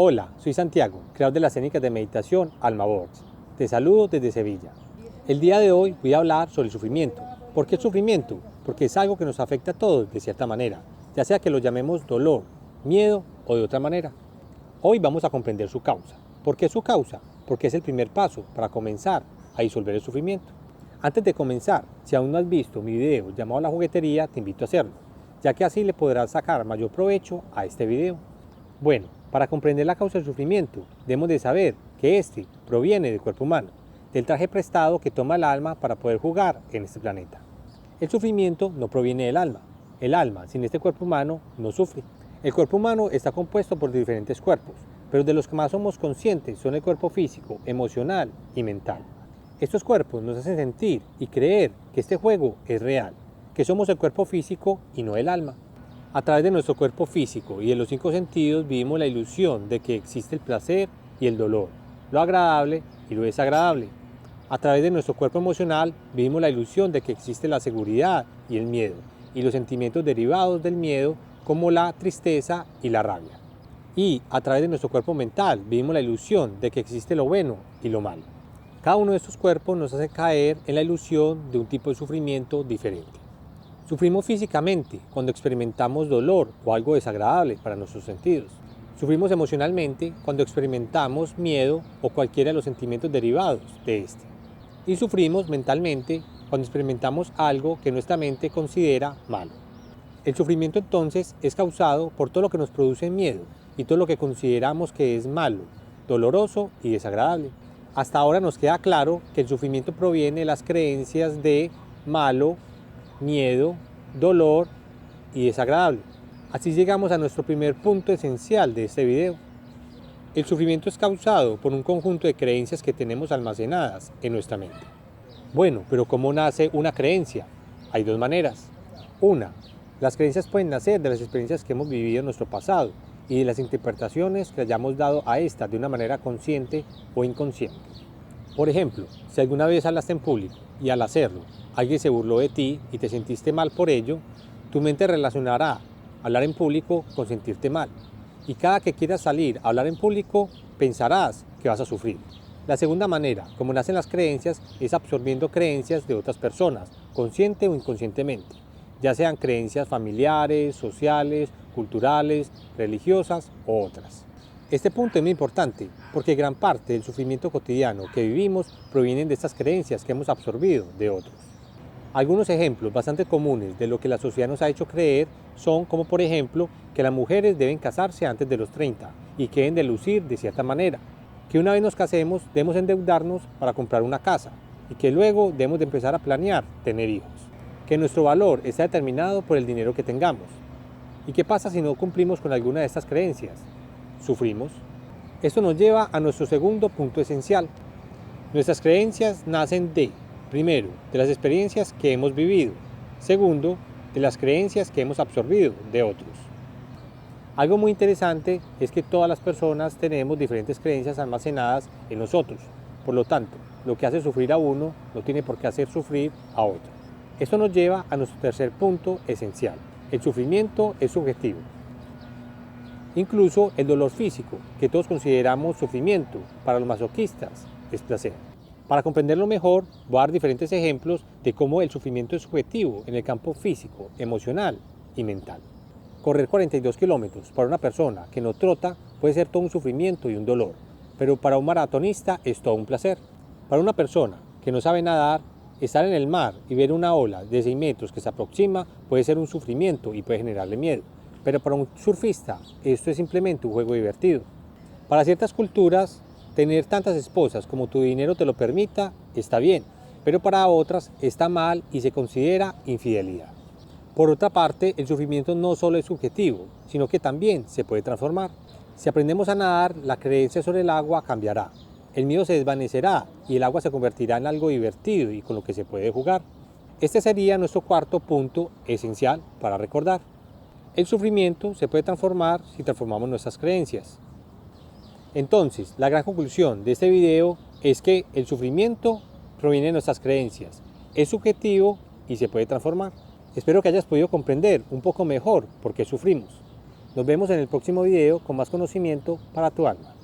Hola, soy Santiago, creador de las técnicas de meditación AlmaWorks. Te saludo desde Sevilla. El día de hoy voy a hablar sobre el sufrimiento. ¿Por qué el sufrimiento? Porque es algo que nos afecta a todos de cierta manera, ya sea que lo llamemos dolor, miedo o de otra manera. Hoy vamos a comprender su causa. ¿Por qué su causa? Porque es el primer paso para comenzar a disolver el sufrimiento. Antes de comenzar, si aún no has visto mi video llamado La Juguetería, te invito a hacerlo, ya que así le podrás sacar mayor provecho a este video. Bueno, para comprender la causa del sufrimiento, debemos de saber que este proviene del cuerpo humano, del traje prestado que toma el alma para poder jugar en este planeta. El sufrimiento no proviene del alma. El alma, sin este cuerpo humano, no sufre. El cuerpo humano está compuesto por diferentes cuerpos, pero de los que más somos conscientes son el cuerpo físico, emocional y mental. Estos cuerpos nos hacen sentir y creer que este juego es real, que somos el cuerpo físico y no el alma. A través de nuestro cuerpo físico y de los 5 sentidos vivimos la ilusión de que existe el placer y el dolor, lo agradable y lo desagradable. A través de nuestro cuerpo emocional vivimos la ilusión de que existe la seguridad y el miedo, y los sentimientos derivados del miedo como la tristeza y la rabia. Y a través de nuestro cuerpo mental vivimos la ilusión de que existe lo bueno y lo malo. Cada uno de estos cuerpos nos hace caer en la ilusión de un tipo de sufrimiento diferente. Sufrimos físicamente cuando experimentamos dolor o algo desagradable para nuestros sentidos. Sufrimos emocionalmente cuando experimentamos miedo o cualquiera de los sentimientos derivados de este. Y sufrimos mentalmente cuando experimentamos algo que nuestra mente considera malo. El sufrimiento entonces es causado por todo lo que nos produce miedo y todo lo que consideramos que es malo, doloroso y desagradable. Hasta ahora nos queda claro que el sufrimiento proviene de las creencias de malo, miedo, dolor y desagradable. Así llegamos a nuestro primer punto esencial de este video. El sufrimiento es causado por un conjunto de creencias que tenemos almacenadas en nuestra mente. Bueno, pero ¿cómo nace una creencia? Hay 2 maneras. Una, las creencias pueden nacer de las experiencias que hemos vivido en nuestro pasado y de las interpretaciones que hayamos dado a estas de una manera consciente o inconsciente. Por ejemplo, si alguna vez hablaste en público y al hacerlo alguien se burló de ti y te sentiste mal por ello, tu mente relacionará hablar en público con sentirte mal. Y cada que quieras salir a hablar en público, pensarás que vas a sufrir. La segunda manera, como nacen las creencias, es absorbiendo creencias de otras personas, consciente o inconscientemente, ya sean creencias familiares, sociales, culturales, religiosas o otras. Este punto es muy importante porque gran parte del sufrimiento cotidiano que vivimos provienen de estas creencias que hemos absorbido de otros. Algunos ejemplos bastante comunes de lo que la sociedad nos ha hecho creer son como por ejemplo que las mujeres deben casarse antes de los 30 y que deben de lucir de cierta manera, que una vez nos casemos debemos endeudarnos para comprar una casa y que luego debemos de empezar a planear tener hijos, que nuestro valor está determinado por el dinero que tengamos. ¿Y qué pasa si no cumplimos con alguna de estas creencias? Sufrimos. Esto nos lleva a nuestro segundo punto esencial. Nuestras creencias nacen de, primero, de las experiencias que hemos vivido. Segundo, de las creencias que hemos absorbido de otros. Algo muy interesante es que todas las personas tenemos diferentes creencias almacenadas en nosotros. Por lo tanto, lo que hace sufrir a uno no tiene por qué hacer sufrir a otro. Esto nos lleva a nuestro tercer punto esencial. El sufrimiento es subjetivo. Incluso el dolor físico, que todos consideramos sufrimiento, para los masoquistas es placer. Para comprenderlo mejor, voy a dar diferentes ejemplos de cómo el sufrimiento es subjetivo en el campo físico, emocional y mental. Correr 42 kilómetros para una persona que no trota puede ser todo un sufrimiento y un dolor, pero para un maratonista es todo un placer. Para una persona que no sabe nadar, estar en el mar y ver una ola de 6 metros que se aproxima puede ser un sufrimiento y puede generarle miedo. Pero para un surfista esto es simplemente un juego divertido. Para ciertas culturas, tener tantas esposas como tu dinero te lo permita está bien, pero para otras está mal y se considera infidelidad. Por otra parte, el sufrimiento no solo es subjetivo, sino que también se puede transformar. Si aprendemos a nadar, la creencia sobre el agua cambiará. El miedo se desvanecerá y el agua se convertirá en algo divertido y con lo que se puede jugar. Este sería nuestro cuarto punto esencial para recordar. El sufrimiento se puede transformar si transformamos nuestras creencias. Entonces, la gran conclusión de este video es que el sufrimiento proviene de nuestras creencias, es subjetivo y se puede transformar. Espero que hayas podido comprender un poco mejor por qué sufrimos. Nos vemos en el próximo video con más conocimiento para tu alma.